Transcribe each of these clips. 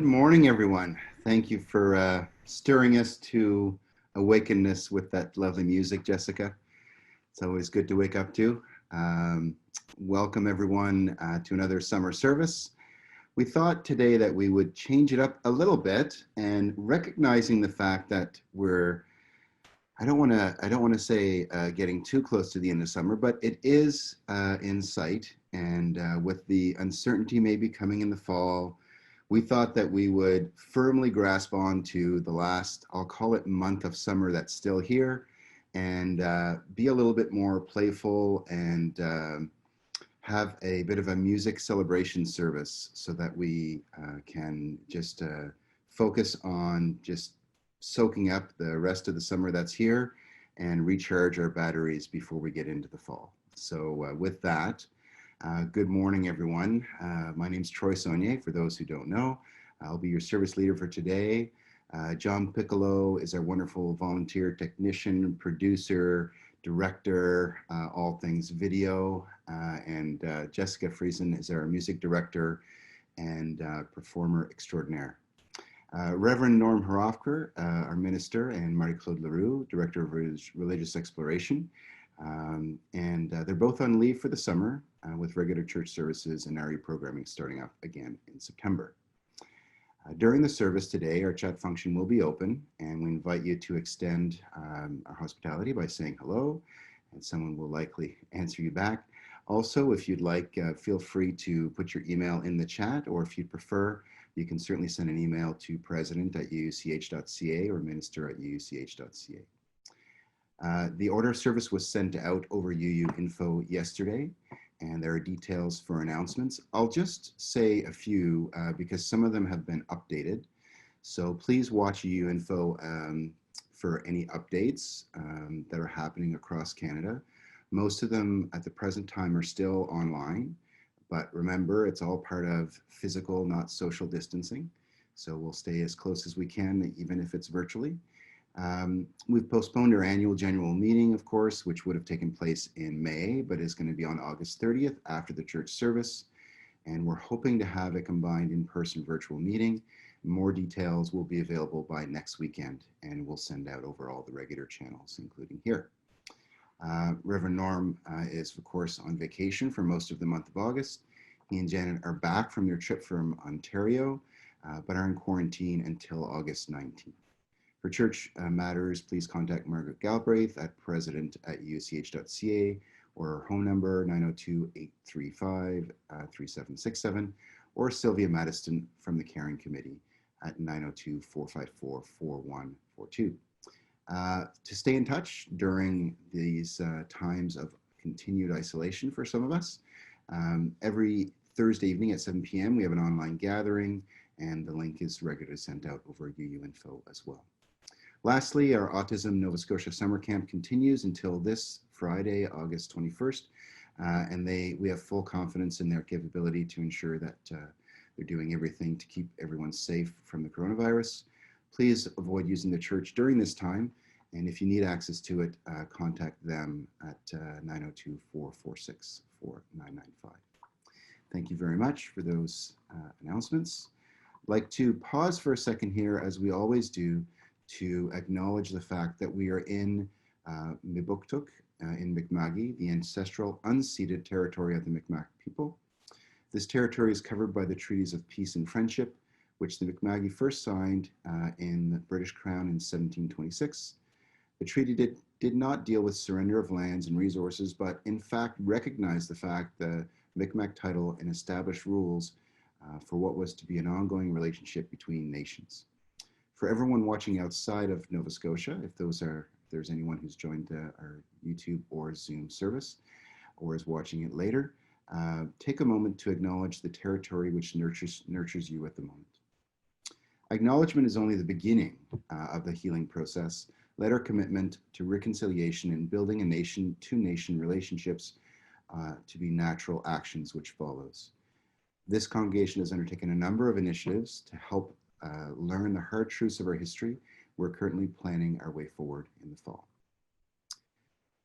Good morning, everyone. Thank you for stirring us to awakenness with that lovely music, Jessica. It's always good to wake up to. Um, Welcome, everyone, to another summer service. We thought today that we would change it up a little bit, and recognizing the fact that I don't want to say getting too close to the end of summer, but it is in sight. And with the uncertainty maybe coming in the fall, we thought that we would firmly grasp on to the last, I'll call it month of summer that's still here, and be a little bit more playful and have a bit of a music celebration service so that we can just focus on just soaking up the rest of the summer that's here and recharge our batteries before we get into the fall. So with that, good morning, everyone. My name's Troy Saunier, for those who don't know. I'll be your service leader for today. John Piccolo is our wonderful volunteer technician, producer, director, all things video, and Jessica Friesen is our music director and performer extraordinaire. Reverend Norm Horofker, our minister, and Marie-Claude Leroux, director of religious exploration. And they're both on leave for the summer with regular church services and RE programming starting up again in September. During the service today, our chat function will be open, and we invite you to extend our hospitality by saying hello, and someone will likely answer you back. Also, if you'd like, feel free to put your email in the chat, or if you'd prefer, you can certainly send an email to president@uuch.ca or minister@uuch.ca. The order of service was sent out over UU Info yesterday, and there are details for announcements. I'll just say a few because some of them have been updated. So please watch UU Info for any updates that are happening across Canada. Most of them at the present time are still online, but remember, it's all part of physical, not social distancing. So we'll stay as close as we can, even if it's virtually. We've postponed our annual general meeting, of course, which would have taken place in May, but is going to be on August 30th after the church service. And we're hoping to have a combined in-person virtual meeting. More details will be available by next weekend, and we'll send out over all the regular channels, including here. Reverend Norm is, of course, on vacation for most of the month of August. He and Janet are back from their trip from Ontario, but are in quarantine until August 19th. For church matters, please contact Margaret Galbraith at president@uuch.ca or her home number 902-835-3767, or Sylvia Madison from the Caring Committee at 902-454-4142. To stay in touch during these times of continued isolation for some of us, every Thursday evening at 7 p.m. we have an online gathering, and the link is regularly sent out over UU Info as well. Lastly, our Autism Nova Scotia Summer Camp continues until this Friday, August 21st, and we have full confidence in their capability to ensure that they're doing everything to keep everyone safe from the coronavirus. Please avoid using the church during this time, and if you need access to it, contact them at 902-446-4995. Thank you very much for those announcements. I'd like to pause for a second here, as we always do, to acknowledge the fact that we are in Mibuktuk in Mi'kma'ki, the ancestral unceded territory of the Mi'kmaq people. This territory is covered by the treaties of peace and friendship, which the Mi'kma'ki first signed in the British Crown in 1726. The treaty did not deal with surrender of lands and resources, but in fact recognized the fact the Mi'kmaq title and established rules for what was to be an ongoing relationship between nations. For everyone watching outside of Nova Scotia, if there's anyone who's joined our YouTube or Zoom service or is watching it later, take a moment to acknowledge the territory which nurtures you at the moment. Acknowledgement is only the beginning of the healing process. Let our commitment to reconciliation and building a nation-to-nation relationships to be natural actions which follows. This congregation has undertaken a number of initiatives to help learn the hard truths of our history. We're currently planning our way forward in the fall.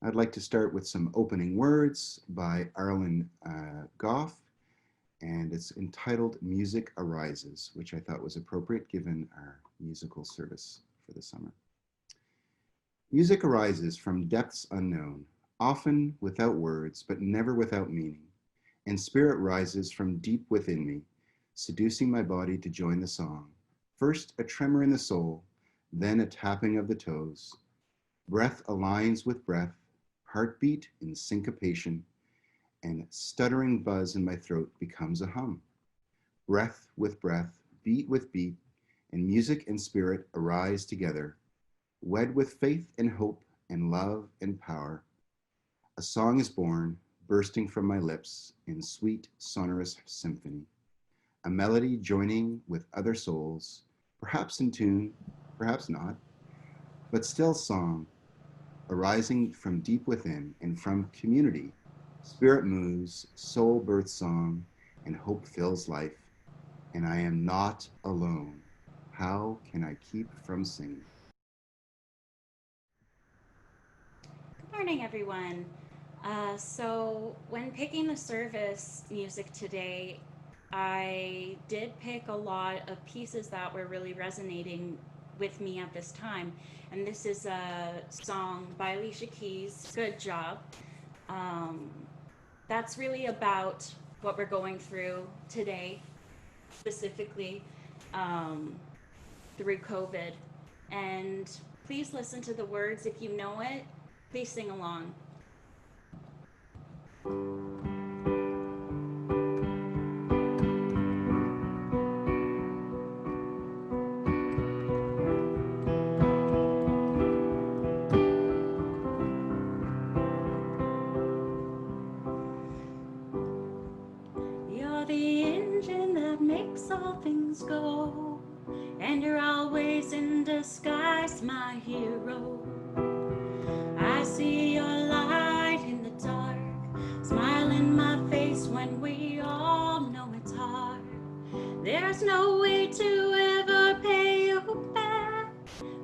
I'd like to start with some opening words by Arlen Goff, and it's entitled Music Arises, which I thought was appropriate given our musical service for the summer. Music arises from depths unknown, often without words, but never without meaning, and spirit rises from deep within me, seducing my body to join the song. First a tremor in the soul, then a tapping of the toes. Breath aligns with breath, heartbeat in syncopation, and stuttering buzz in my throat becomes a hum. Breath with breath, beat with beat, and music and spirit arise together, wed with faith and hope and love and power. A song is born, bursting from my lips in sweet, sonorous symphony. A melody joining with other souls, perhaps in tune, perhaps not, but still song, arising from deep within and from community. Spirit moves, soul births song, and hope fills life. And I am not alone. How can I keep from singing? Good morning, everyone. So, when picking the service music today, I did pick a lot of pieces that were really resonating with me at this time. And this is a song by Alicia Keys, Good Job. Um, that's really about what we're going through today, specifically um, through COVID. And please listen to the words if you know it. Please sing along. You're the engine that makes all things go, and you're always in disguise, my hero. I see your light in the dark, smile in my face when we all know it's hard. There's no way to ever pay you back.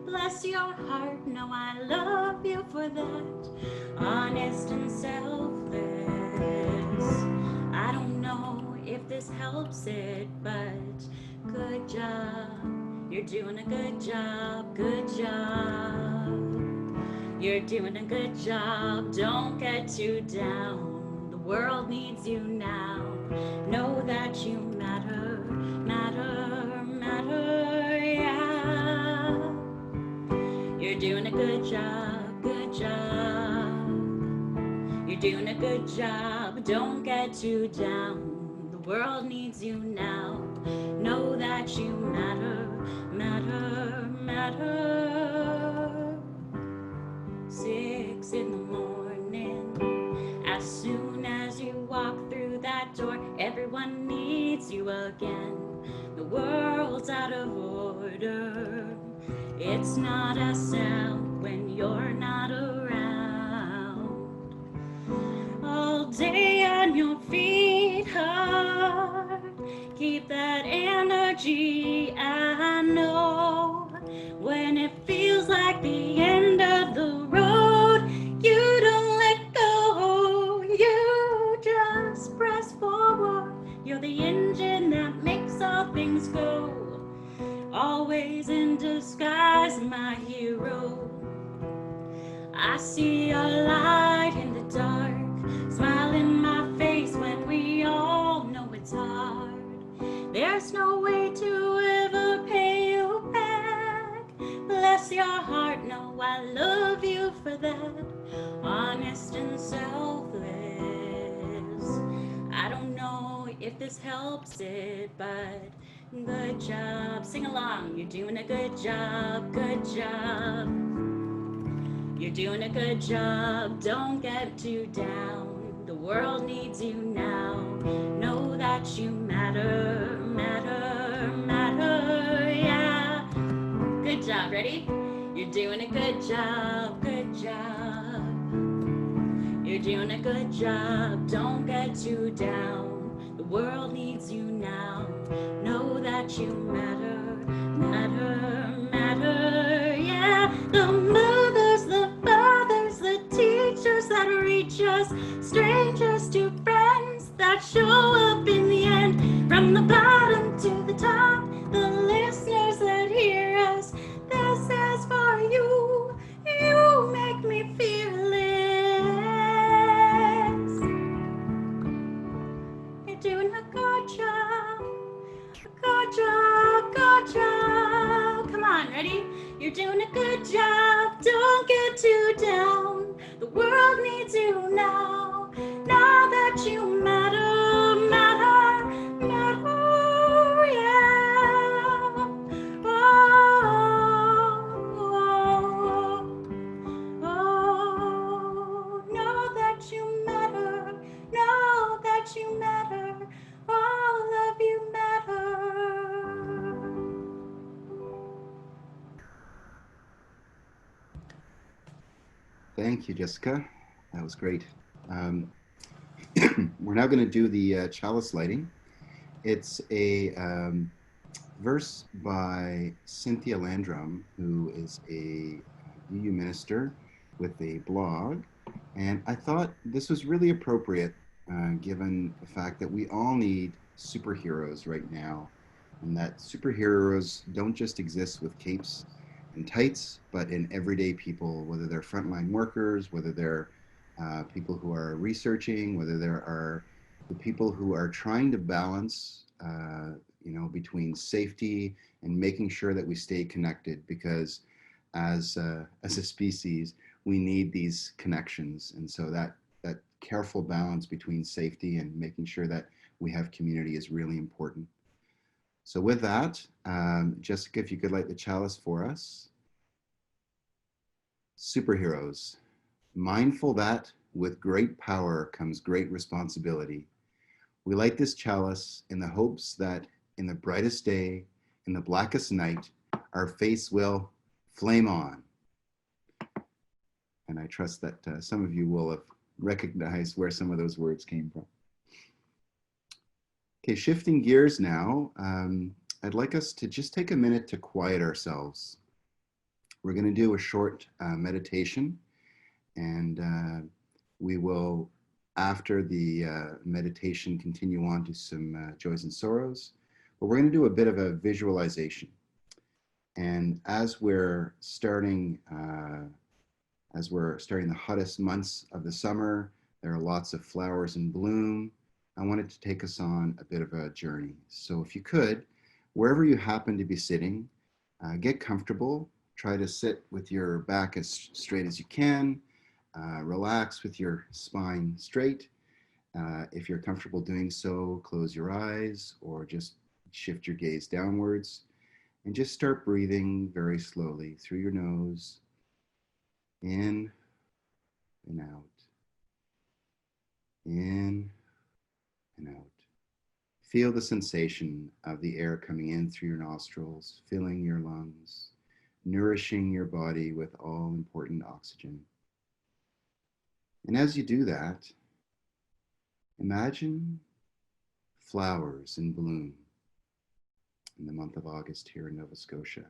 Bless your heart, no, I love you for that. Honest and selfless. I don't know if this helps it, but good job. You're doing a good job, good job. You're doing a good job, don't get too down. The world needs you now. Know that you matter, matter, matter, yeah. You're doing a good job, good job. You're doing a good job, don't get too down. The world needs you now. Know that you matter, matter, matter. 6 in the morning, as soon as you walk through that door, everyone needs you again. The world's out of order. It's not a sound when you're not around. All day on your feet hard, keep that energy. I know when it feels like the end of the road, you don't let go, you just press forward. You're the engine that makes all things go, always in disguise, my hero. I see your light in the dark, smile in my face when we all know it's hard. There's no way to ever pay you back. Bless your heart, no, I love you for that. Honest and selfless. I don't know if this helps it, but good job. Sing along. You're doing a good job, good job. You're doing a good job, don't get too down. The world needs you now. Know that you matter, matter, matter, yeah. Good job, ready? You're doing a good job, good job. You're doing a good job, don't get too down. The world needs you now. Know that you matter, matter, matter, yeah. The mothers, the fathers, the teachers that reach us, strangers to friends that show up in the end. From the bottom to the top, the listeners that hear us, this is for you. You make me fearless. You're doing a good job. Good job, good job. Come on, ready? You're doing a good job. Don't get too down. The world needs you now. Now that you matter, matter, matter, yeah. Oh, know that you matter. Know that you matter. All of you matter. Thank you, Jessica. That was great. Um, we're now going to do the chalice lighting. It's a verse by Cynthia Landrum, who is a UU minister with a blog. And I thought this was really appropriate given the fact that we all need superheroes right now, and that superheroes don't just exist with capes and tights, but in everyday people, whether they're frontline workers, whether they're people who are researching, whether there are the people who are trying to balance, between safety and making sure that we stay connected, because as a species, we need these connections, and so that careful balance between safety and making sure that we have community is really important. So with that, Jessica, if you could light the chalice for us. Superheroes, mindful that with great power comes great responsibility. We light this chalice in the hopes that in the brightest day, in the blackest night, our faith will flame on. And I trust that some of you will have recognized where some of those words came from. Okay, shifting gears now, I'd like us to just take a minute to quiet ourselves. We're going to do a short meditation, and we will, after the meditation, continue on to some joys and sorrows. But we're going to do a bit of a visualization. And as we're starting the hottest months of the summer, there are lots of flowers in bloom. I wanted to take us on a bit of a journey. So if you could, wherever you happen to be sitting, get comfortable. Try to sit with your back as straight as you can. Relax with your spine straight. If you're comfortable doing so, close your eyes or just shift your gaze downwards and just start breathing very slowly through your nose, in and out, in and out. Feel the sensation of the air coming in through your nostrils, filling your lungs, nourishing your body with all important oxygen. And as you do that, imagine flowers in bloom in the month of August here in Nova Scotia.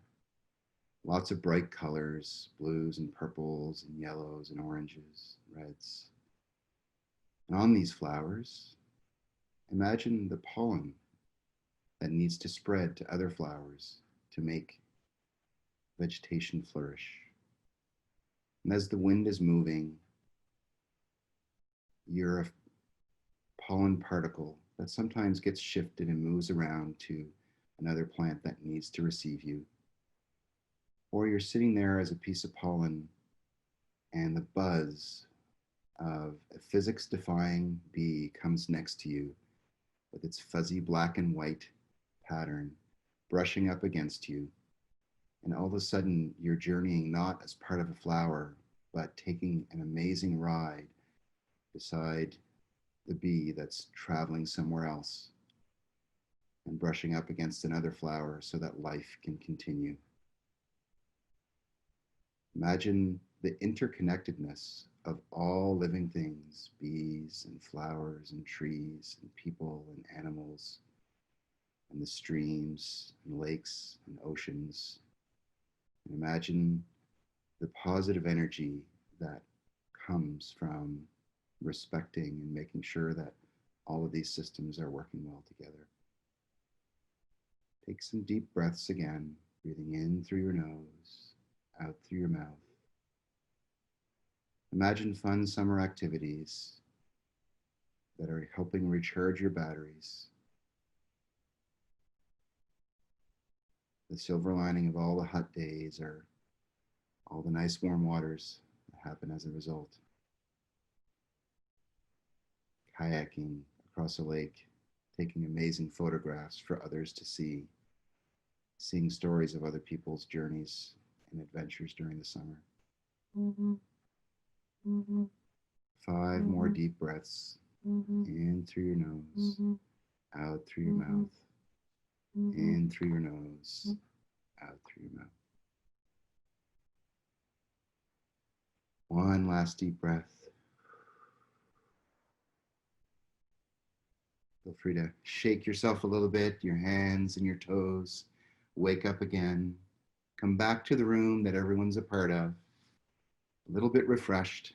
Lots of bright colors, blues and purples and yellows and oranges, reds. And on these flowers, imagine the pollen that needs to spread to other flowers to make vegetation flourish. And as the wind is moving, you're a pollen particle that sometimes gets shifted and moves around to another plant that needs to receive you. Or you're sitting there as a piece of pollen and the buzz of a physics-defying bee comes next to you with its fuzzy black and white pattern brushing up against you. And all of a sudden, you're journeying not as part of a flower, but taking an amazing ride beside the bee that's traveling somewhere else and brushing up against another flower so that life can continue. Imagine the interconnectedness of all living things, bees and flowers and trees and people and animals, and the streams and lakes and oceans. And imagine the positive energy that comes from respecting and making sure that all of these systems are working well together. Take some deep breaths again, breathing in through your nose, out through your mouth. Imagine fun summer activities that are helping recharge your batteries. The silver lining of all the hot days are all the nice warm waters that happen as a result. Kayaking across a lake, taking amazing photographs for others to see, seeing stories of other people's journeys and adventures during the summer. Mm-hmm. Mm-hmm. 5 more deep breaths, in through your nose, out through your mouth, in through your nose, out through your mouth. One last deep breath. Feel free to shake yourself a little bit, your hands and your toes. Wake up again. Come back to the room that everyone's a part of, a little bit refreshed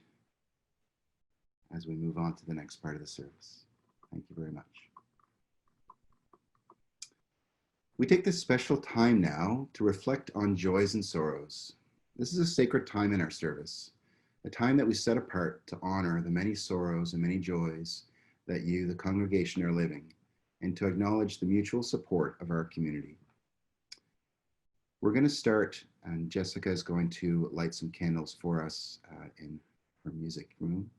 as we move on to the next part of the service. Thank you very much. We take this special time now to reflect on joys and sorrows. This is a sacred time in our service, a time that we set apart to honor the many sorrows and many joys that you, the congregation, are living, and to acknowledge the mutual support of our community. We're going to start, and Jessica is going to light some candles for us in her music room.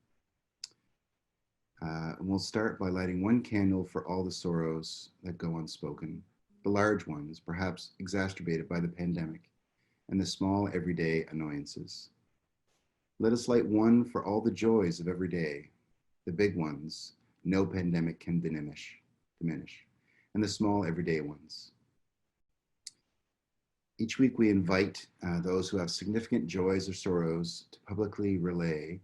And we'll start by lighting one candle for all the sorrows that go unspoken, the large ones, perhaps exacerbated by the pandemic, and the small everyday annoyances. Let us light one for all the joys of every day, the big ones no pandemic can diminish, and the small everyday ones. Each week we invite those who have significant joys or sorrows to publicly relay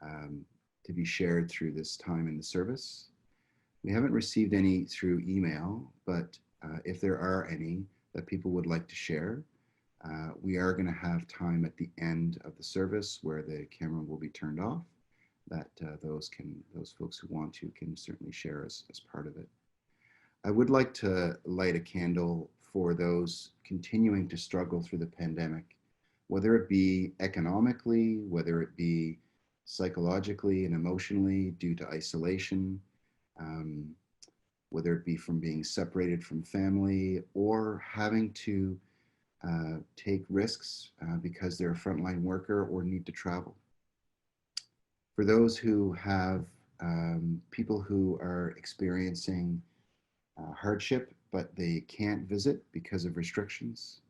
to be shared through this time in the service. We haven't received any through email, but if there are any that people would like to share, we are going to have time at the end of the service where the camera will be turned off, that those folks who want to can certainly share as part of it. I would like to light a candle for those continuing to struggle through the pandemic, whether it be economically, whether it be psychologically and emotionally due to isolation, whether it be from being separated from family or having to take risks because they're a frontline worker or need to travel. For those who have people who are experiencing hardship, but they can't visit because of restrictions.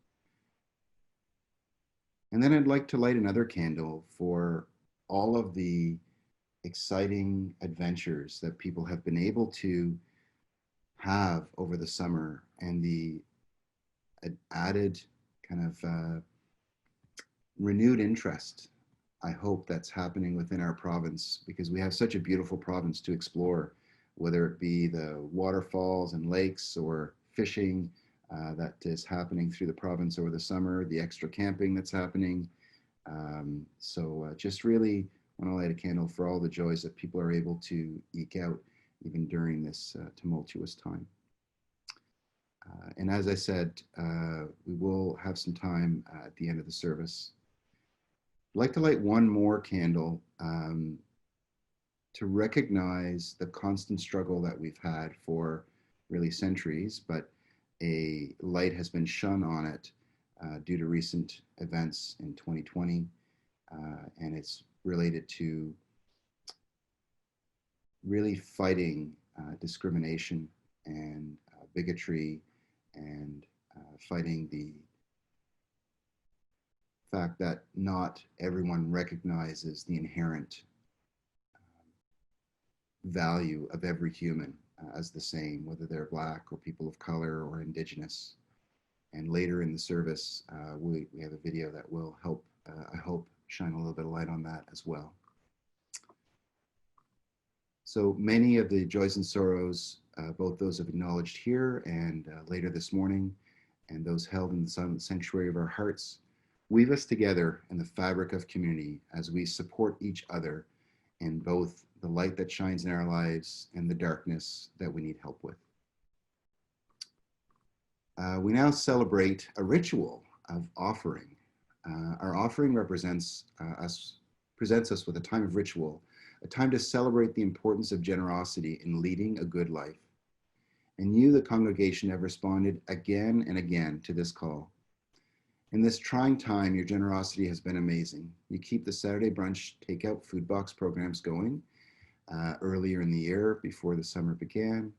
And then I'd like to light another candle for all of the exciting adventures that people have been able to have over the summer and the added kind of renewed interest, I hope, that's happening within our province, because we have such a beautiful province to explore, whether it be the waterfalls and lakes or fishing that is happening through the province over the summer, the extra camping that's happening. So just really want to light a candle for all the joys that people are able to eke out even during this tumultuous time. And as I said, we will have some time at the end of the service. I'd like to light one more candle to recognize the constant struggle that we've had for really centuries, but a light has been shone on it due to recent events in 2020, and it's related to really fighting discrimination and bigotry, and fighting the fact that not everyone recognizes the inherent value of every human as the same, whether they're Black or people of color or Indigenous. And later in the service, we have a video that will help, I hope, shine a little bit of light on that as well. So many of the joys and sorrows, both those have acknowledged here and later this morning, and those held in the silent sanctuary of our hearts, weave us together in the fabric of community as we support each other in both the light that shines in our lives and the darkness that we need help with. We now celebrate a ritual of offering. Our offering presents us with a time of ritual, a time to celebrate the importance of generosity in leading a good life. And you, the congregation, have responded again and again to this call. In this trying time, your generosity has been amazing. You keep the Saturday brunch takeout food box programs going earlier in the year before the summer began.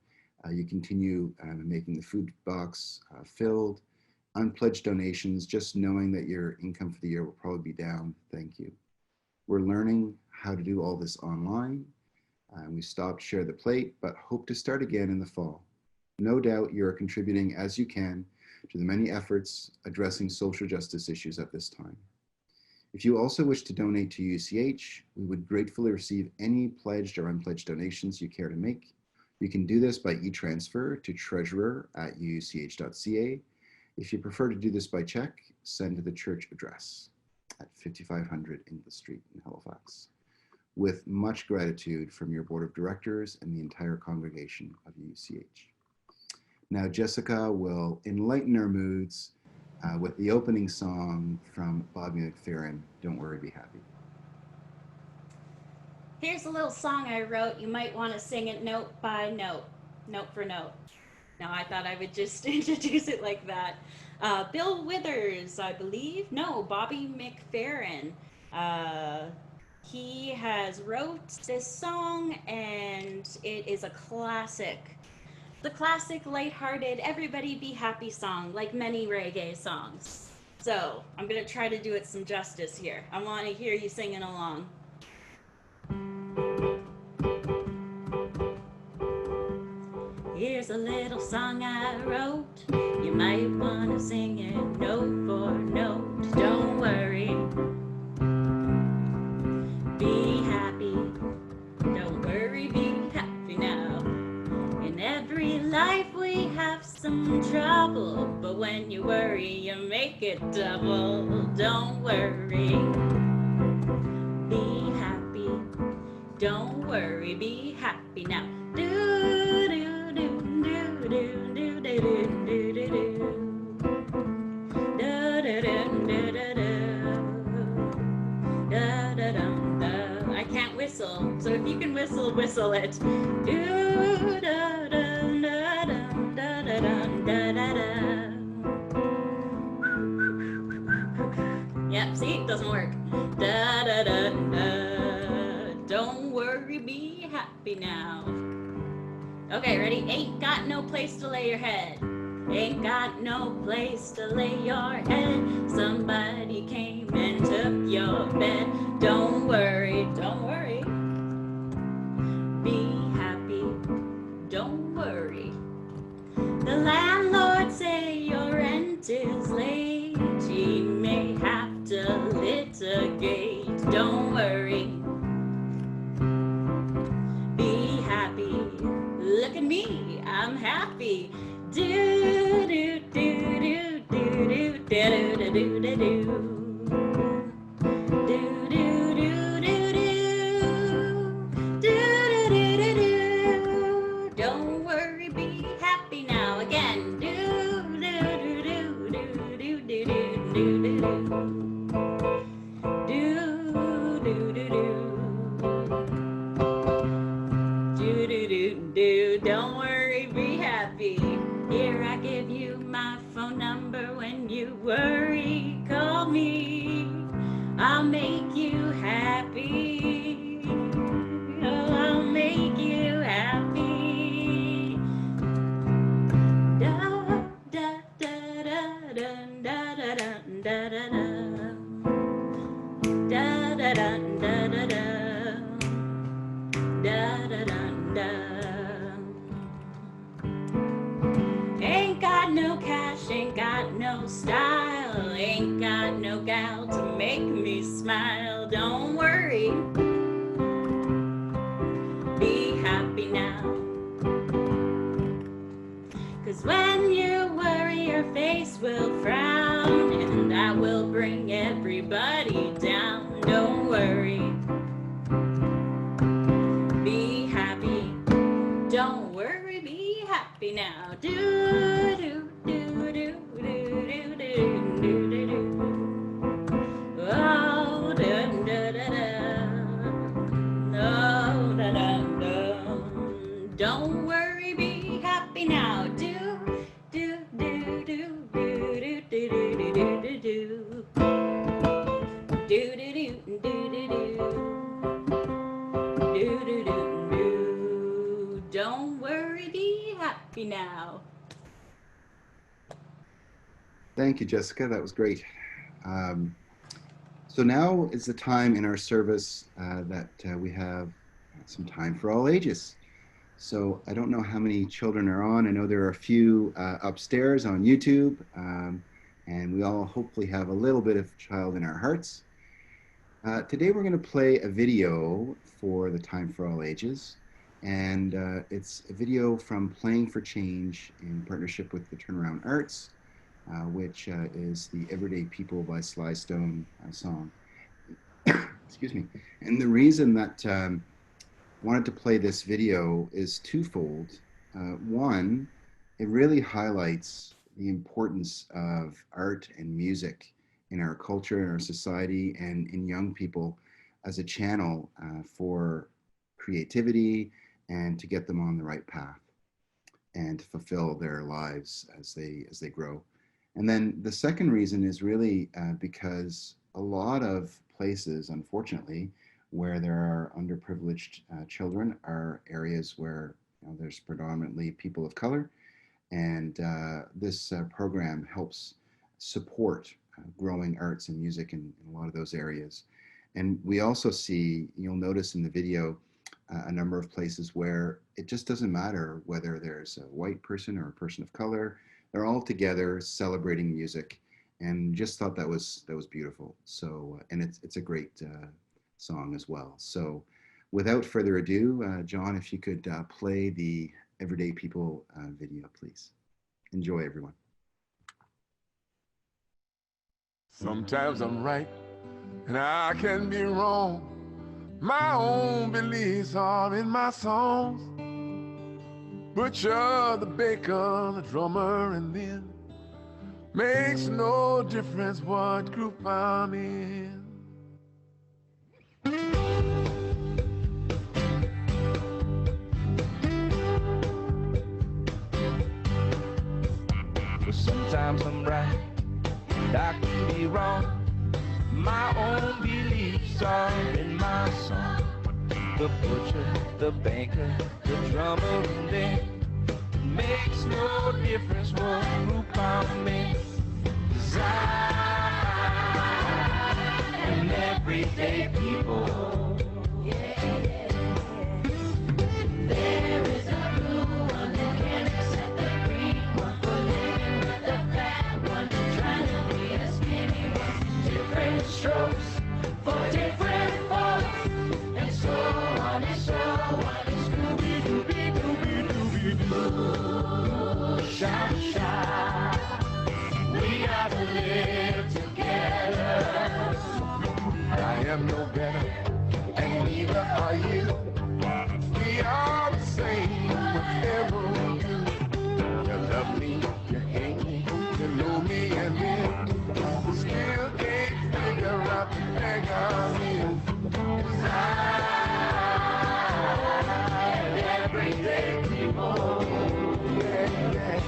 You continue making the food box filled. Unpledged donations, just knowing that your income for the year will probably be down. Thank you. We're learning how to do all this online. We stopped Share the Plate, but hope to start again in the fall. No doubt you are contributing as you can to the many efforts addressing social justice issues at this time. If you also wish to donate to UUCH, we would gratefully receive any pledged or unpledged donations you care to make. You can do this by e-transfer to treasurer@uuch.ca. If you prefer to do this by check, send to the church address at 5500 English Street in Halifax. With much gratitude from your board of directors and the entire congregation of UUCH. Now Jessica will enlighten our moods with the opening song from Bobby McFerrin, Don't Worry, Be Happy. Here's a little song I wrote. You might want to sing it note by note, note for note. Now, I thought I would just introduce it like that. Bill Withers, I believe. No, Bobby McFerrin. He has wrote this song, and it is a classic. The classic, lighthearted, everybody be happy song, like many reggae songs. So, I'm going to try to do it some justice here. I want to hear you singing along. Here's a little song I wrote. You might want to sing it note for note. Don't worry. Be happy. Don't worry, be happy now. In every life we have some trouble, but when you worry, you make it double. Don't worry. Be happy. Don't worry, be happy now. Do do do do do do do do do do do. I can't whistle, so if you can whistle, whistle it. Yep, see, it doesn't work. Don't worry, be happy now. Okay, ready? Ain't got no place to lay your head. Ain't got no place to lay your head. Somebody came and took your bed. Don't worry, don't worry. Be happy, don't worry. The landlord say your rent is late. He may have to litigate. Don't worry. Be happy. Look at me, I'm happy. Do do do do do do do do do do do. Do do do do do do do do do. Don't worry, be happy now. Again. Do do do do do do do do do do. Do do do do. Do do do do. Don't worry, be happy. Here I give you my phone number. When you worry, call me. I'll make you happy. Oh, I'll make you happy. Da da da da da da da da da da da da da da da da da da. Ain't got no cash, ain't got no style, ain't got no gal to make me smile. Don't worry, be happy now. 'Cause when you worry, your face will frown, and I will bring everybody down. Don't worry, be happy. Don't worry, be happy now. Do do do do Oh, da da da da. No, da da da. Don't worry, be happy now. Do do do do do do do do do do do. Do do do do do do do do do. Don't worry, be happy now. Thank you, Jessica. That was great. So now is the time in our service that we have some time for all ages. So I don't know how many children are on. I know there are a few upstairs on YouTube, and we all hopefully have a little bit of child in our hearts. Today we're going to play a video for the Time for All Ages, and it's a video from Playing for Change in partnership with the Turnaround Arts, which is the Everyday People by Sly Stone song. Excuse me. And the reason that I wanted to play this video is twofold. One, it really highlights the importance of art and music in our culture, in our society, and in young people as a channel for creativity and to get them on the right path and to fulfill their lives as they grow. And then the second reason is really because a lot of places, unfortunately, where there are underprivileged children are areas where there's predominantly people of color. And this program helps support growing arts and music in a lot of those areas. And we also see, you'll notice in the video, a number of places where it just doesn't matter whether there's a white person or a person of color. They're all together celebrating music, and just thought that was beautiful. So, and it's a great song as well. So, without further ado, John, if you could play the Everyday People video, please. Enjoy, everyone. Sometimes I'm right and I can be wrong. My own beliefs are in my songs. Butcher, the baker, the drummer, and then makes no difference what group I'm in. But sometimes I'm right and I can be wrong. My own beliefs are in my song. The butcher, the banker, the drummer, and then makes no difference what group I'm in. 'Cause I am everyday people. There is a blue one that can't accept the green one. We're living with the fat one, trying to be a skinny one. Different strokes for different folks, and so on and so on. And Scooby-Dooby-Dooby-Doo, sha-sha. We are to live together. I am no better, and neither are you. We are the same, whatever we do. You love me, you hate me, you know me, and then we still can't figure out the thing I'm in. 'Cause I am everyday people. Yeah, yeah.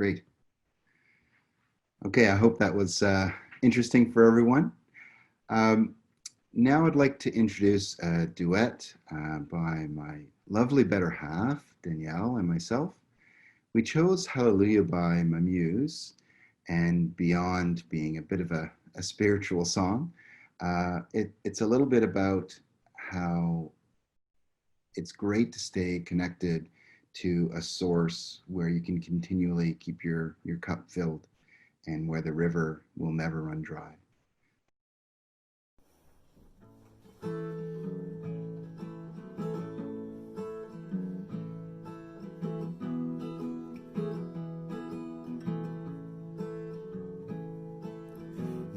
Great. Okay, I hope that was interesting for everyone. Now I'd like to introduce a duet by my lovely better half, Danielle, and myself. We chose Hallelujah by my muse, and beyond being a bit of a spiritual song, it's a little bit about how it's great to stay connected to a source where you can continually keep your cup filled and where the river will never run dry.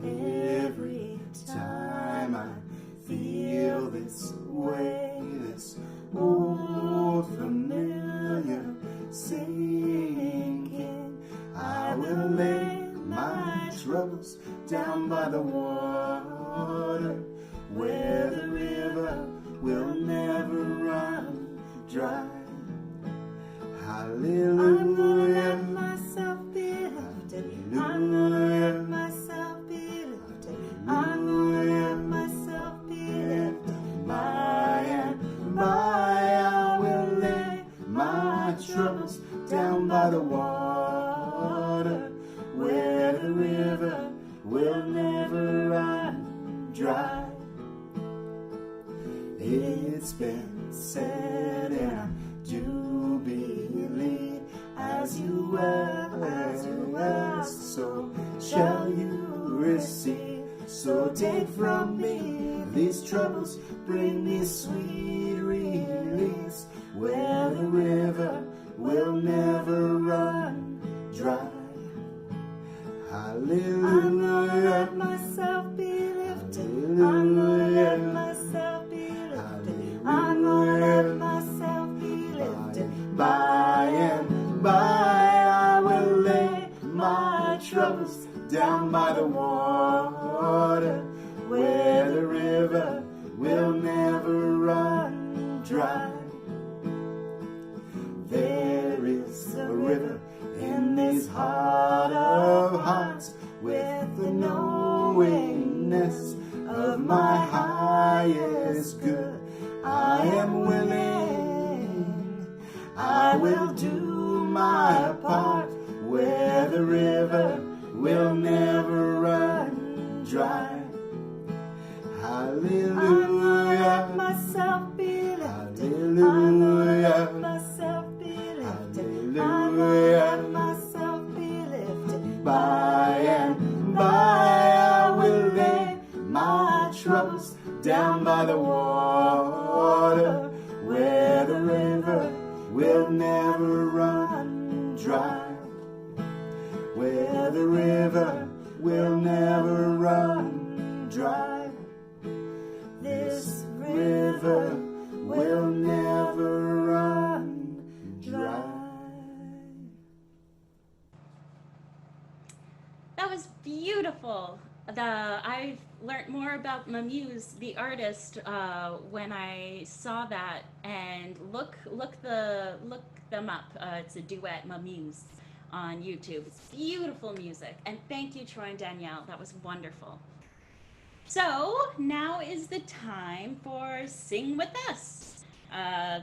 Every time I feel this way, this old familiar sinking, I will lay my troubles down by the water, where the river will never run dry. Hallelujah. I'm gonna let myself be lifted. I'm gonna let myself be lifted. I'm gonna let myself be lifted. By and by I will lay my troubles down by the water, where the river will never run dry. It's been said, and I do believe, as you ask, so shall you receive. So take from me these troubles, bring me sweet release, where the river will never run dry. Hallelujah. I'm gonna let myself be lifted. I'm gonna let myself be lifted. I'm gonna let myself be lifted. By and by I will lay my troubles down by the water, where the river will never run dry. There is a river in this heart of hearts, with the knowingness of my highest good. I am willing, I will do my part, where the river will never run dry. Hallelujah. I'm gonna let myself be lifted. I'm gonna let myself be lifted. I'm gonna let myself be lifted. By and by I will lay my troubles down by the water, where the river will never run dry. Where the river will never run dry. This river will never run dry. That was beautiful. I've learned more about Mamuse, the artist, when I saw that. And look them up. It's a duet, Mamuse, on YouTube. It's beautiful music. And thank you, Troy and Danielle. That was wonderful. So now is the time for Sing With Us.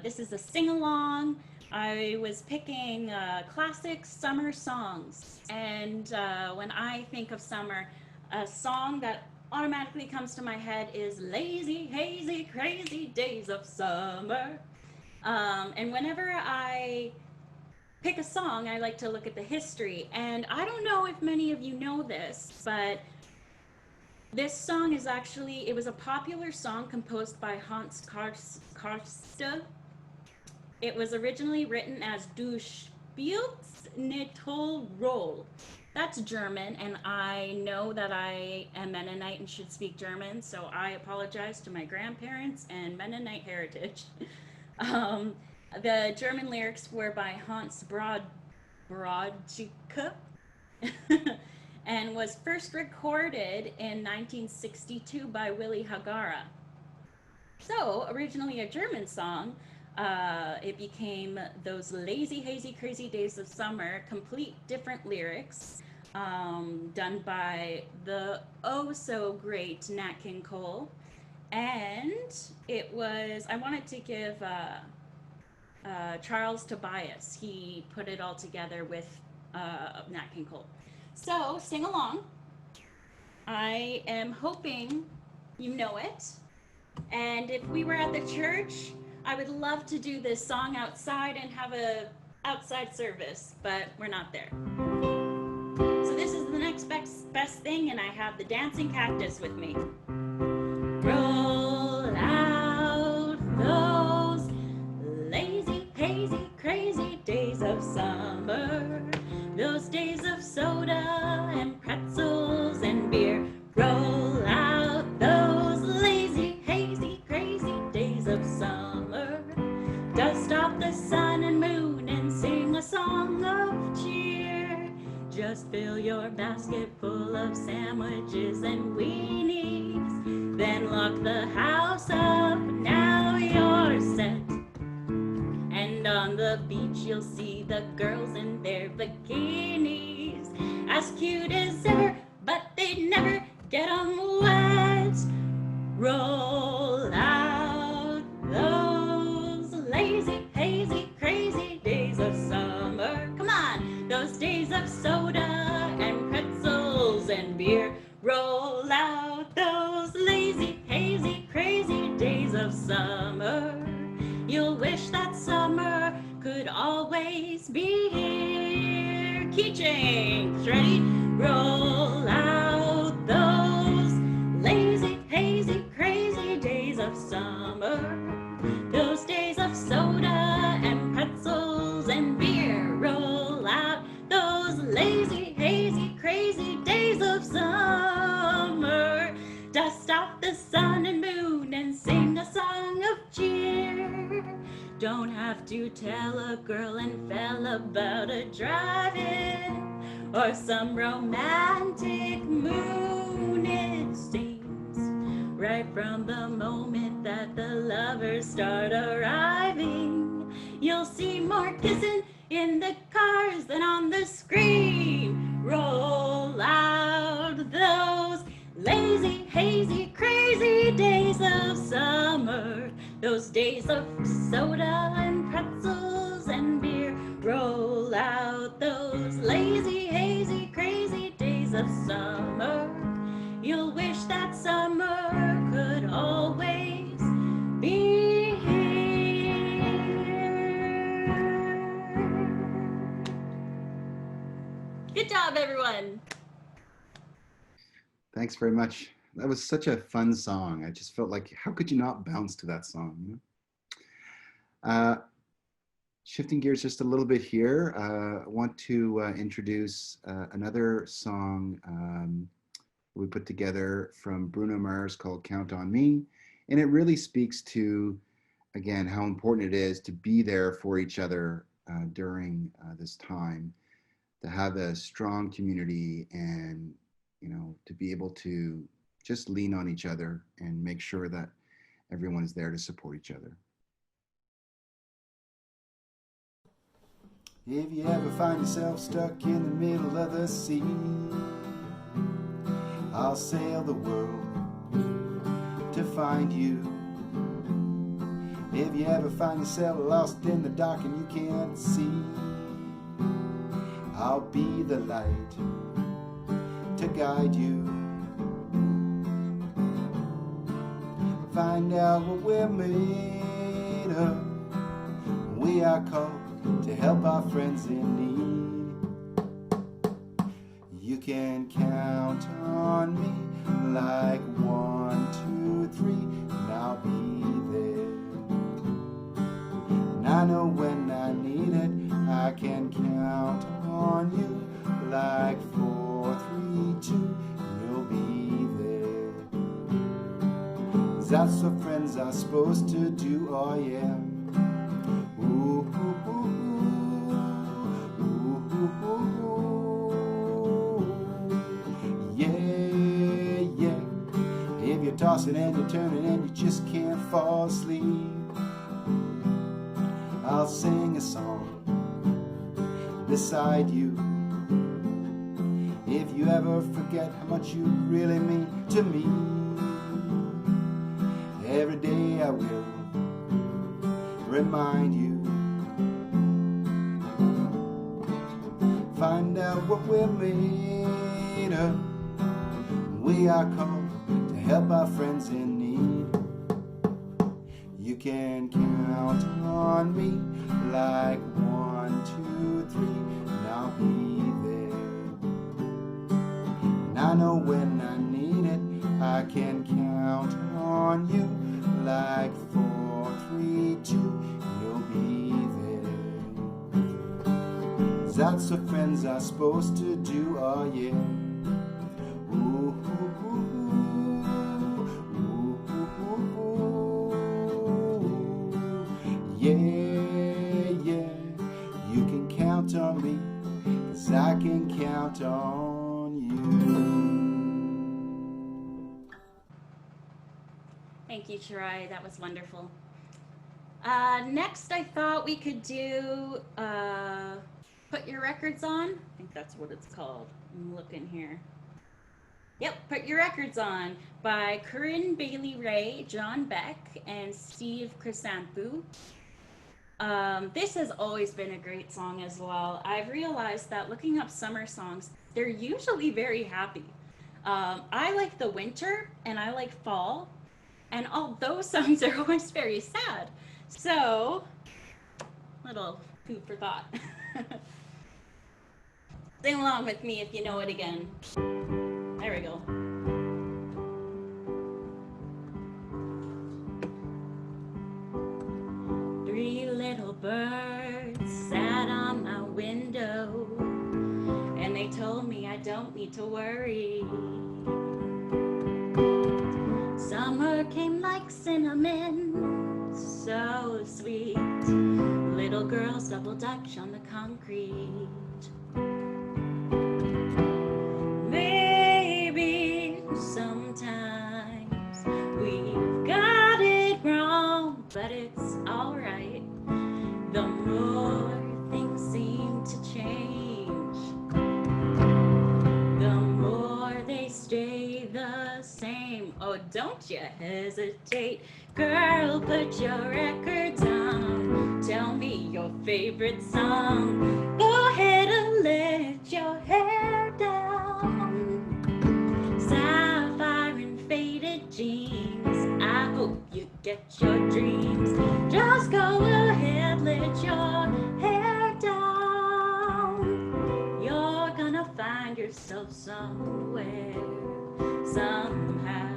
This is a sing-along. I was picking classic summer songs. And when I think of summer, a song that automatically comes to my head is Lazy, Hazy, Crazy Days of Summer. And whenever I pick a song, I like to look at the history. And I don't know if many of you know this, but this song is actually, it was a popular song composed by Hans Karste. It was originally written as Du spielst nicht roll. That's German, and I know that I am Mennonite and should speak German, so I apologize to my grandparents and Mennonite heritage. The German lyrics were by Hans Brodtke and was first recorded in 1962 by Willy Hagara. So, originally a German song, It became Those Lazy, Hazy, Crazy Days of Summer, complete different lyrics, done by the oh so great Nat King Cole. And I wanted to give Charles Tobias. He put it all together with Nat King Cole. So sing along. I am hoping you know it. And if we were at the church, I would love to do this song outside and have a outside service, but we're not there. So this is the next best thing, and I have the dancing cactus with me. Roll out those lazy, hazy, crazy days of summer, those days of soda and pretzels and beer. Roll out those lazy, hazy, crazy days of summer. Dust off the sun and moon and sing a song of cheer. Just fill your basket full of sandwiches and weenies. Then lock the house up, now you're set. And on the beach you'll see the girls in their bikinis, as cute as ever, but they never get 'em wet. Roll out those lazy, hazy, crazy days of summer. Come on, those days of soda and pretzels and beer. Roll out those lazy, hazy, crazy days of summer. You'll wish that summer could always be here. Key change, ready? Roll out those lazy, hazy, crazy days of summer. Those days of soda and pretzels and beer. Roll out those lazy, hazy, crazy days of summer. Dust off the sun and moon and sing a song of cheer. Don't have to tell a girl and fella about a drive-in or some romantic moon, it seems. Right from the moment that the lovers start arriving, you'll see more kissing in the cars than on the screen. Roll out those lazy, hazy, crazy days of summer. Those days of soda and pretzels and beer. Roll out those lazy, hazy, crazy days of summer. You'll wish that summer could always be here. Good job, everyone. Thanks very much. That was such a fun song. I just felt like, how could you not bounce to that song? You know? Shifting gears just a little bit here, I want to introduce another song we put together from Bruno Mars called Count on Me. And it really speaks to, again, how important it is to be there for each other during this time, to have a strong community and, you know, to be able to just lean on each other and make sure that everyone is there to support each other. If you ever find yourself stuck in the middle of the sea, I'll sail the world to find you. If you ever find yourself lost in the dark and you can't see, I'll be the light to guide you. Find out what we're made of. We are called to help our friends in need. You can count on me like 1, 2, 3, and I'll be there. And I know when I need it, I can count on you like 4, 3, 2, and you'll be there. 'Cause that's what friends are supposed to do, oh yeah. Ooh, ooh, ooh, ooh, ooh, ooh. Yeah, yeah. If you're tossing and you're turning and you just can't fall asleep, I'll sing a song beside you. If you ever forget how much you really mean to me, every day I will remind you. Find out what we're made of. We are called to help our friends in need. You can count on me like 1, 2, 3, and I'll be there. And I know when I need it, I can count on you like 4, 3, 2, and you'll be there. That's what friends are supposed to do, oh yeah. Ooh, ooh, ooh, ooh, ooh, ooh, ooh. Yeah, yeah, you can count on me, 'cause I can count on you. Thank you, Shirai. That was wonderful. Next, I thought we could do Put Your Records On. I think that's what it's called. I'm looking here. Yep, Put Your Records On by Corinne Bailey Ray, John Beck, and Steve Chrysanthou. This has always been a great song as well. I've realized that looking up summer songs, they're usually very happy. I like the winter and I like fall, and all those songs are always very sad. So, little food for thought. Sing along with me if you know it again. There we go. Three little birds sat on my window, and they told me I don't need to worry. Summer came like cinnamon, so sweet. Little girls double dutch on the concrete. Maybe sometimes we've got it wrong, but it's alright. The more things seem to change, the more they stay the same. Oh, don't you hesitate, girl, put your records on. Tell me your favorite song. Go ahead and let your hair down. Sapphire and faded jeans, I hope you get your dreams. Just go ahead, let your hair down. You're gonna find yourself somewhere, somehow.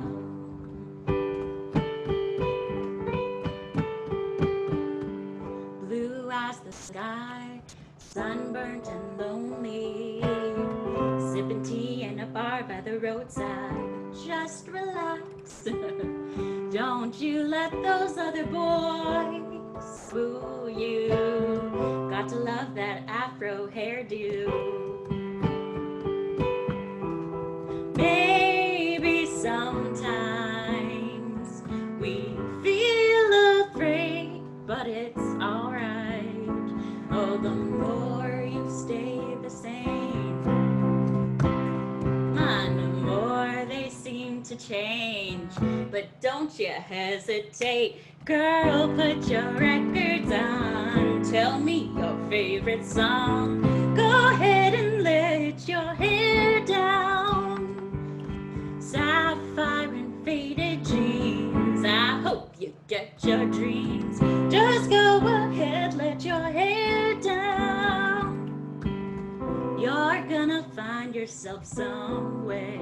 Blue as the sky, sunburnt and lonely, sipping tea in a bar by the roadside. Just relax. Don't you let those other boys fool you. Got to love that afro hairdo. Maybe sometimes we feel afraid, but it's alright. Oh, the more you stay the same, and the more they seem to change. But don't you hesitate, girl, put your records on. Tell me your favorite song. Go ahead and let your hair down. Sapphire and faded jeans, I hope you get your dreams. Just go ahead, let your hair down. You're gonna find yourself somewhere,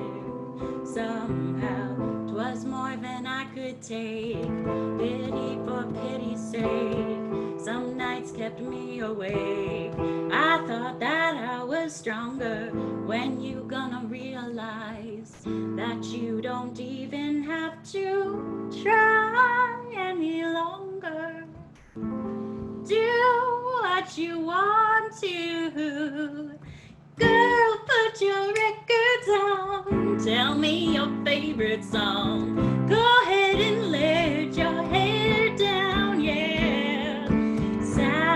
somehow. 'Twas more than I could take, pity for pity's sake. Some nights kept me awake. I thought that I was stronger. When you gonna realize that you don't even have to try any longer? Do what you want to. Girl, put your records on. Tell me your favorite song. Go ahead and let your hair down, yeah. Sad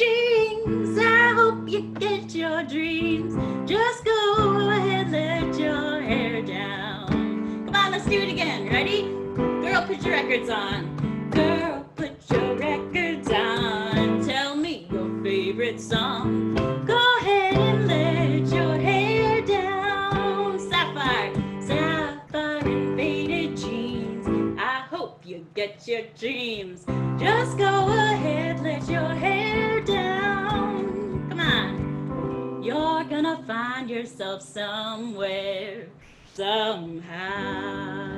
jeans. I hope you get your dreams. Just go ahead, let your hair down. Come on, let's do it again. Ready? Girl, put your records on. Girl, put your records on. Tell me your favorite song. Go ahead and let your hair down. Sapphire, sapphire and faded jeans. I hope you get your dreams. Just go ahead, let your hair down. Come on. You're gonna find yourself somewhere, somehow.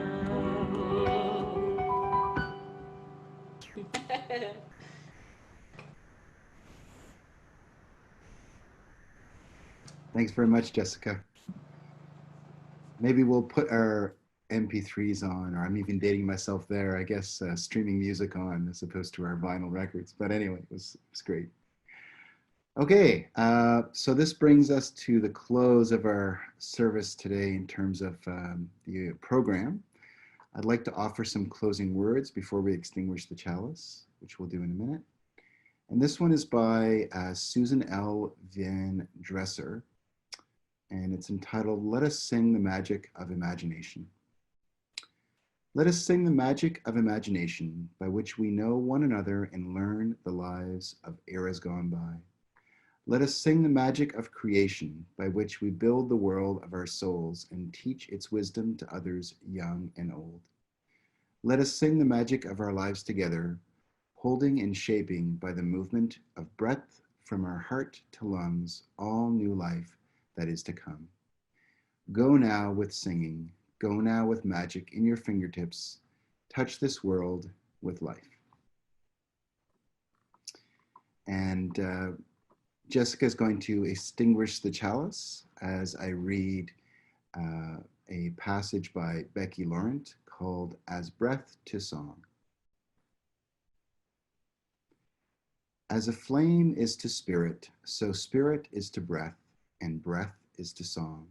Thanks very much, Jessica. Maybe we'll put our MP3s on, or I'm even dating myself there, I guess, streaming music on as opposed to our vinyl records. But anyway, it was great. Okay, so this brings us to the close of our service today in terms of the program. I'd like to offer some closing words before we extinguish the chalice, which we'll do in a minute. And this one is by Susan L. Van Dresser, and it's entitled, Let Us Sing the Magic of Imagination. Let us sing the magic of imagination by which we know one another and learn the lives of eras gone by. Let us sing the magic of creation by which we build the world of our souls and teach its wisdom to others young and old. Let us sing the magic of our lives together, holding and shaping by the movement of breath from our heart to lungs all new life that is to come. Go now with singing, go now with magic in your fingertips, touch this world with life. And Jessica is going to extinguish the chalice as I read a passage by Becky Laurent called As Breath to Song. As a flame is to spirit, so spirit is to breath, and breath is to song.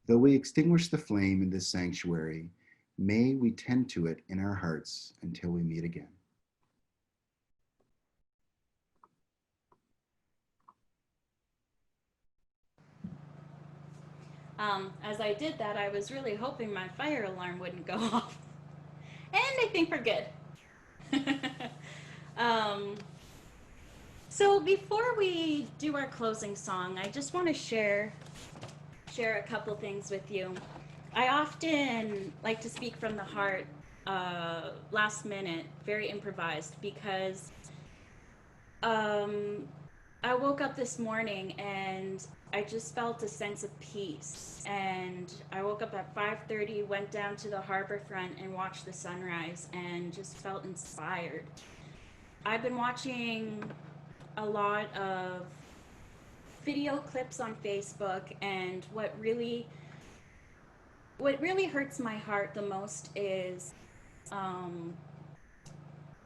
Though we extinguish the flame in this sanctuary, may we tend to it in our hearts until we meet again. As I did that, I was really hoping my fire alarm wouldn't go off. And I think we're good. So before we do our closing song, I just want to share a couple things with you. I often like to speak from the heart, last minute, very improvised, because I woke up this morning and I just felt a sense of peace. And I woke up at 5:30, went down to the harbor front and watched the sunrise and just felt inspired. I've been watching a lot of video clips on Facebook, and what really hurts my heart the most is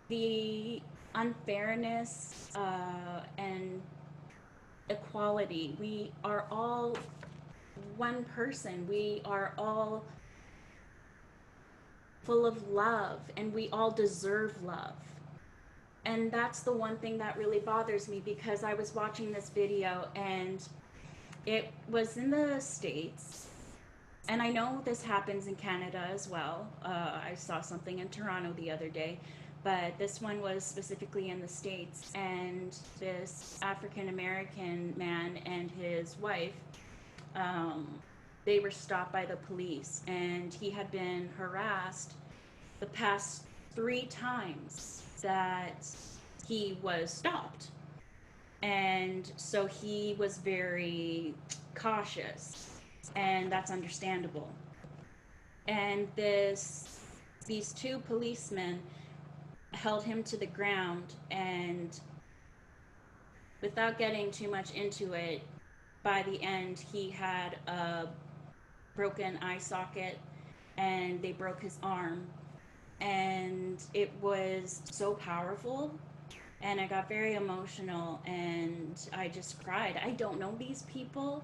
the unfairness and equality. We are all one person. We are all full of love, and we all deserve love. And that's the one thing that really bothers me, because I was watching this video and it was in the States. And I know this happens in Canada as well. I saw something in Toronto the other day, but this one was specifically in the States. And this African American man and his wife, they were stopped by the police, and he had been harassed the past 3 times that he was stopped. And so he was very cautious, and that's understandable. And these 2 policemen held him to the ground, and without getting too much into it, by the end he had a broken eye socket and they broke his arm. And it was so powerful, and I got very emotional and I just cried. I don't know these people,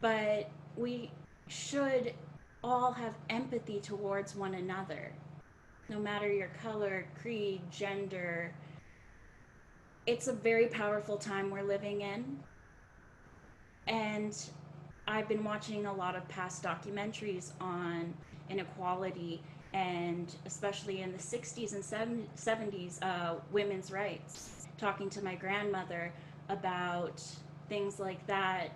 but we should all have empathy towards one another, no matter your color, creed, gender, it's a very powerful time we're living in. And I've been watching a lot of past documentaries on inequality, and especially in the 60s and 70s, women's rights, talking to my grandmother about things like that.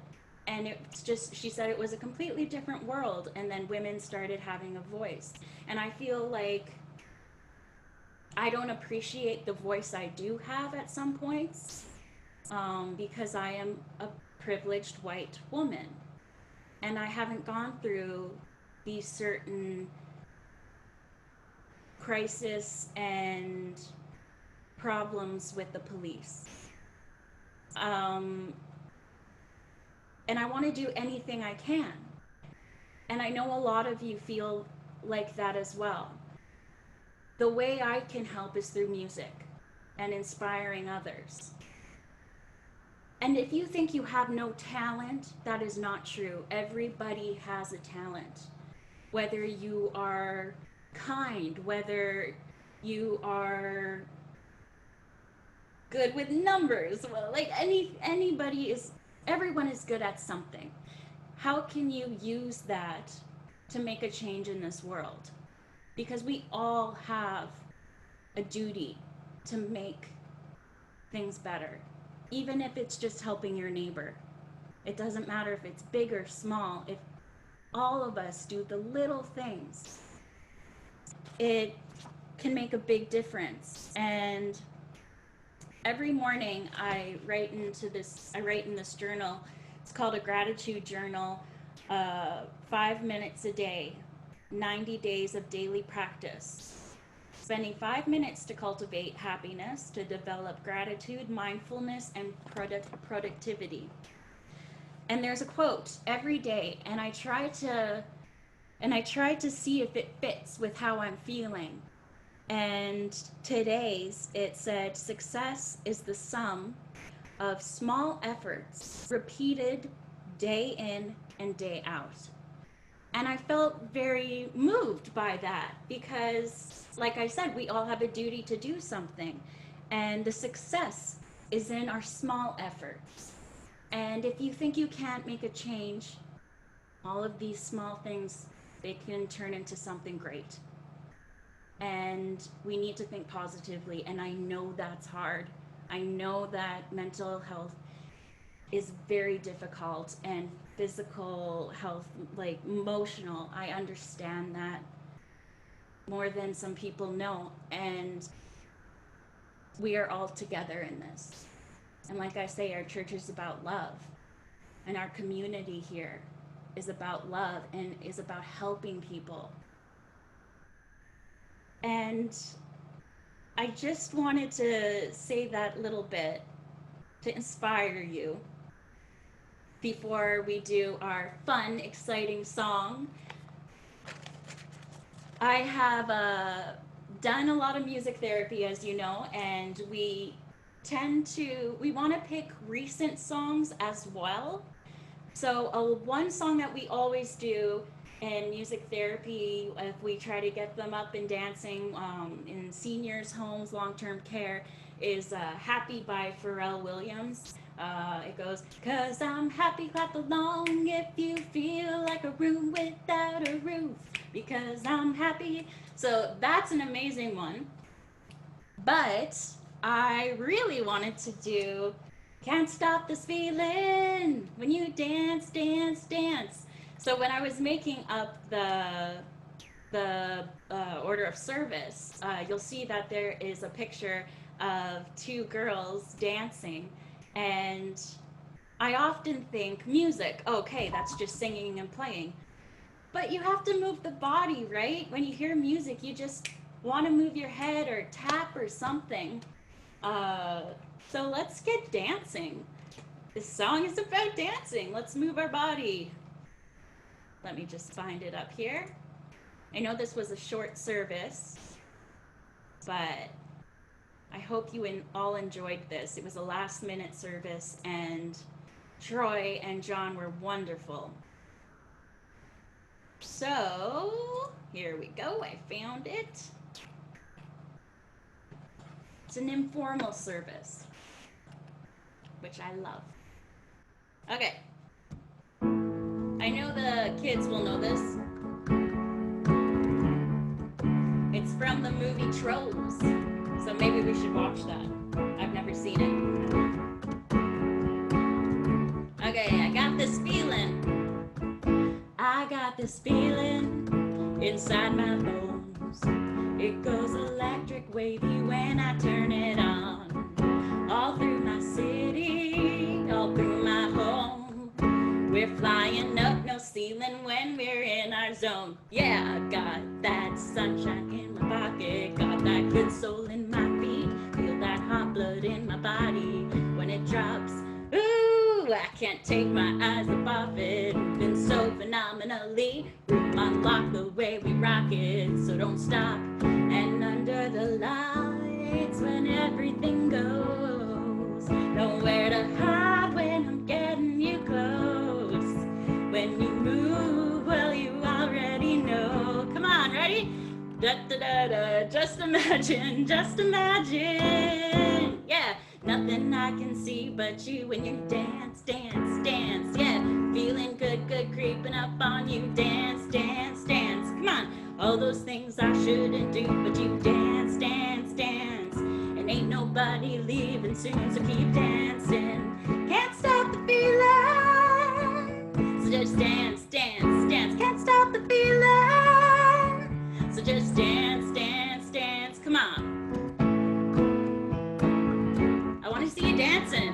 And it's just, she said it was a completely different world, and then women started having a voice. And I feel like I don't appreciate the voice I do have at some points, because I am a privileged white woman, and I haven't gone through these certain crisis and problems with the police. And I want to do anything I can. And I know a lot of you feel like that as well. The way I can help is through music and inspiring others. And if you think you have no talent, that is not true. Everybody has a talent. Whether you are kind, whether you are good with numbers, well, like anybody is, everyone is good at something. How can you use that to make a change in this world? Because we all have a duty to make things better, even if it's just helping your neighbor. It doesn't matter if it's big or small. If all of us do the little things, it can make a big difference. And every morning I write in this journal. It's called a gratitude journal. 5 minutes a day, 90 days of daily practice. Spending 5 minutes to cultivate happiness, to develop gratitude, mindfulness, and productivity. And there's a quote every day, and I try to see if it fits with how I'm feeling. And today's, it said, success is the sum of small efforts repeated day in and day out. And I felt very moved by that because, like I said, we all have a duty to do something. And the success is in our small efforts. And if you think you can't make a change, all of these small things, they can turn into something great. And we need to think positively. And I know that's hard. I know that mental health is very difficult, and physical health, like emotional, I understand that more than some people know. And we are all together in this. And like I say, our church is about love, and our community here is about love and is about helping people. And I just wanted to say that little bit to inspire you before we do our fun, exciting song. I have done a lot of music therapy, as you know, and we want to pick recent songs as well. So one song that we always do in music therapy, if we try to get them up and dancing in seniors' homes, long-term care, is Happy by Pharrell Williams. It goes, 'cause I'm happy, clap along if you feel like a room without a roof, because I'm happy. So that's an amazing one. But I really wanted to do Can't Stop This Feeling When You Dance, Dance, Dance. So when I was making up the order of service, you'll see that there is a picture of two girls dancing. And I often think music, okay, that's just singing and playing. But you have to move the body, right? When you hear music, you just want to move your head or tap or something. So let's get dancing. This song is about dancing. Let's move our body. Let me just find it up here. I know this was a short service, but I hope you all enjoyed this. It was a last-minute service, and Troy and John were wonderful. So, here we go. I found it. It's an informal service. which I love. Okay. I know the kids will know this. It's from the movie Trolls, so maybe we should watch that. I've never seen it. Okay, I got this feeling. I got this feeling inside my bones. It goes electric wavy when I turn it on. All through my city, all through my home. We're flying up, no ceiling when we're in our zone. Yeah, I got that sunshine in my pocket, got that good soul in my feet. Feel that hot blood in my body when it drops. Ooh, I can't take my eyes off it. Been so phenomenally room unlocked the way we rock it. So don't stop. And under the lights when everything goes, nowhere to hide when I'm getting you close. When you move, well, you already know. Come on, ready? Da da da da. Just imagine, just imagine. Yeah. Nothing I can see but you when you dance, dance, dance. Yeah, feeling good, good, creeping up on you. Dance, dance, dance. Come on, all those things I shouldn't do, but you dance, dance, dance. And ain't nobody leaving soon, so keep dancing. Can't stop the feeling, so just dance, dance, dance. Can't stop the feeling, so just dance, dance, dance. Come on. I want to see you dancing.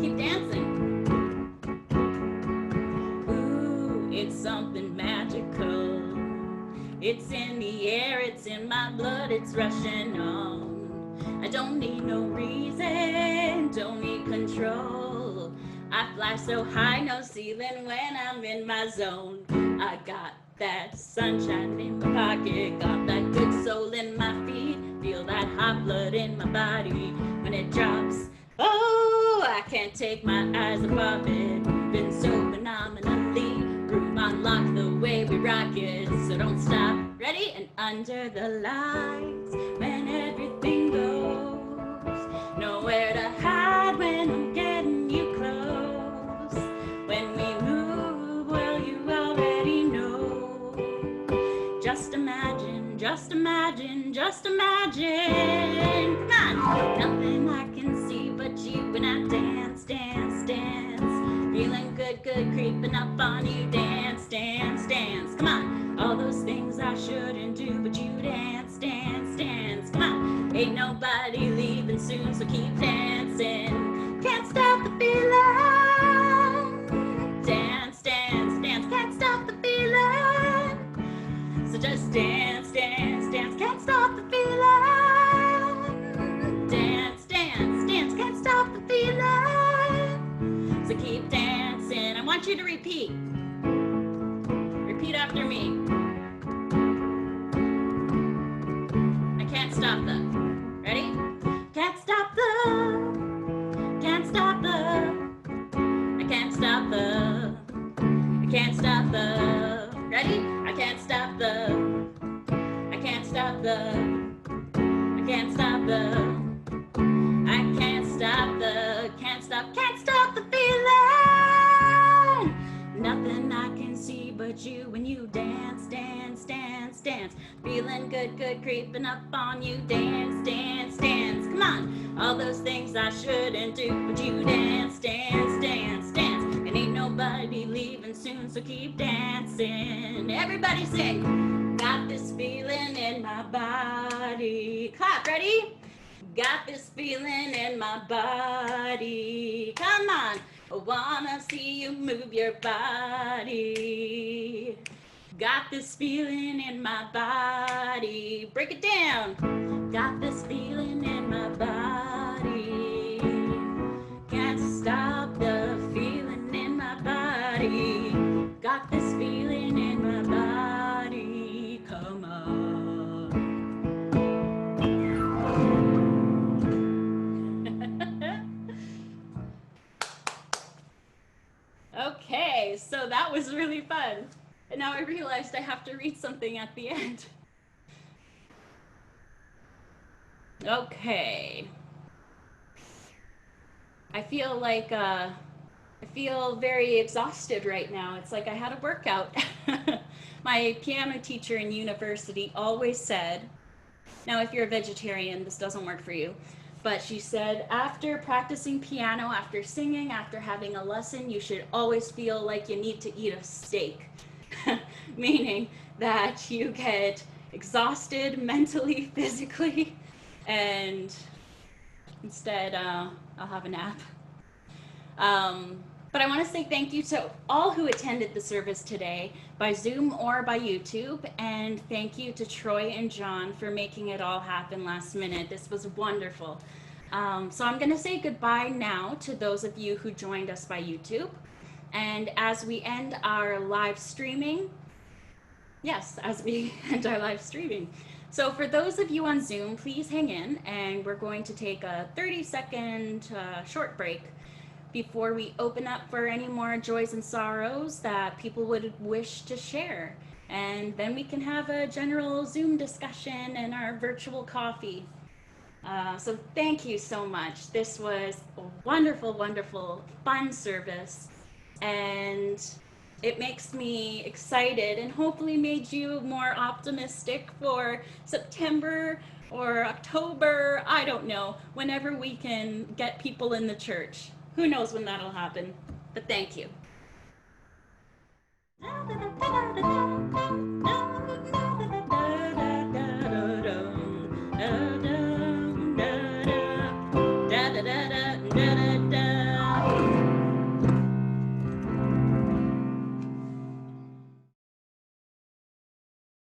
Keep dancing. Ooh, it's something magical. It's in the air, it's in my blood, it's rushing on. I don't need no reason, don't need control. I fly so high, no ceiling when I'm in my zone. I got that sunshine in my pocket, got that good soul in my feet. Feel that hot blood in my body when it drops. Oh, I can't take my eyes above it. Been so phenomenally room unlocked the way we rock it. So don't stop. Ready? And under the lights when everything goes, nowhere to hide when I'm getting you close. When we move, well, you already know. Just imagine, just imagine, just imagine. Come on. Nothing I can see but you when I dance, dance, dance. Feeling good, good, creeping up on you. Dance, dance, dance. Come on. All those things I shouldn't do, but you dance, dance, dance. Come on. Ain't nobody leaving soon, so keep dancing. Can't stop the feeling. Dance, dance, dance. Can't stop the feeling. So just dance, dance, dance. Can't stop the feeling. Dance, dance, dance. Can't stop the feeling. So keep dancing. I want you to repeat. Repeat after me. I can't stop the. Ready? Can't stop the. Can't stop the. I can't stop the. I can't stop the. Ready? I can't stop the. I can't stop the. I can't stop the. I can't stop the. Can't stop the feeling. Nothing I can see but you when you dance, dance, dance, dance. Feeling good, good, creeping up on you. Dance, dance, dance. Come on. All those things I shouldn't do, but you dance, dance, dance, dance. And ain't nobody leaving soon, so keep dancing. Everybody sing. Got this feeling in my body. Clap, ready? Got this feeling in my body. Come on. I wanna see you move your body. Got this feeling in my body. Break it down. Got this feeling in my body. Can't stop the feeling in my body. Got this feeling in my body. Come on. Okay, so that was really fun. And now I realized I have to read something at the end. Okay. I feel like I feel very exhausted right now. It's like I had a workout. My piano teacher in university always said, now if you're a vegetarian, this doesn't work for you, but she said after practicing piano, after singing, after having a lesson, you should always feel like you need to eat a steak. Meaning that you get exhausted mentally, physically, and instead I'll have a nap. But I want to say thank you to all who attended the service today by Zoom or by YouTube. And thank you to Troy and John for making it all happen last minute. This was wonderful. So I'm going to say goodbye now to those of you who joined us by YouTube. And as we end our live streaming, So for those of you on Zoom, please hang in, and we're going to take a 30-second short break before we open up for any more joys and sorrows that people would wish to share. And then we can have a general Zoom discussion and our virtual coffee. So thank you so much. This was a wonderful, wonderful, fun service. And it makes me excited and hopefully made you more optimistic for September or October, I don't know, whenever we can get people in the church. Who knows when that'll happen? But thank you.